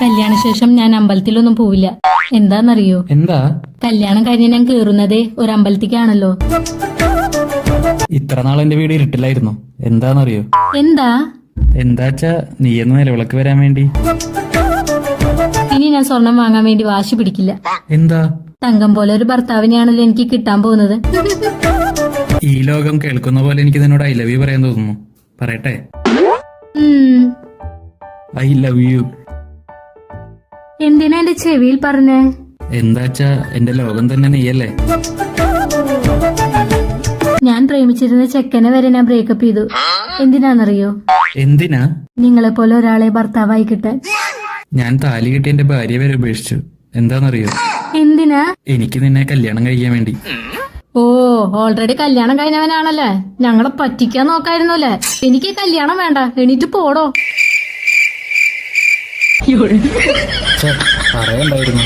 കല്യാണശേഷം ഞാൻ അമ്പലത്തിലൊന്നും പോവില്ല. എന്താന്നറിയോ? എന്താ? കല്യാണം കഴിഞ്ഞ് ഞാൻ കേറുന്നതേ ഒരു അമ്പലത്തിക്കാണല്ലോ. ഇത്ര നാൾ എന്റെ വീട് ഇരുട്ടില്ലായിരുന്നു. എന്താന്നറിയോ? എന്താ? എന്താച്ചാ നീ എന്ന് നിലവിളക്ക് വരാൻ വേണ്ടി. ഇനി ഞാൻ സ്വർണം വാങ്ങാൻ വേണ്ടി വാശി പിടിക്കില്ല. എന്താ? തങ്കം പോലെ ഒരു ഭർത്താവിനെയാണല്ലോ എനിക്ക് കിട്ടാൻ പോകുന്നത്. ഈ ലോകം കേൾക്കുന്ന പോലെ എനിക്ക് നിന്നോട് ഐ ലവ് യു പറയാൻ തോന്നുന്നു. പറയട്ടെ? I love you. എന്തിനാ എന്റെ ചെവിയിൽ പറഞ്ഞേ? എന്താച്ചാ എന്റെ ലോകം തന്നെ നീയല്ലേ. ഞാൻ പ്രേമിച്ചിരുന്ന ചെക്കനെ വരെ ഞാൻ ബ്രേക്കപ്പ് ചെയ്തു. എന്തിനാന്നറിയോ? എന്തിനാ? നിങ്ങളെ പോലെ ഒരാളെ ഭർത്താവായി കിട്ടാൻ. ഞാൻ താലി കെട്ടി എന്റെ ഭാര്യ വരെ ഉപേക്ഷിച്ചു. എന്താന്നറിയോ? എന്തിനാ? എനിക്ക് നിന്നെ കല്യാണം കഴിക്കാൻ വേണ്ടി. ഓ, ഓൾറെഡി കല്യാണം കഴിഞ്ഞവനാണല്ലേ. ഞങ്ങളെ പറ്റിക്കാൻ നോക്കായിരുന്നു അല്ലേ? എനിക്ക് കല്യാണം വേണ്ട, എണീറ്റ് പോടോ. പറയണ്ടായിരുന്നു.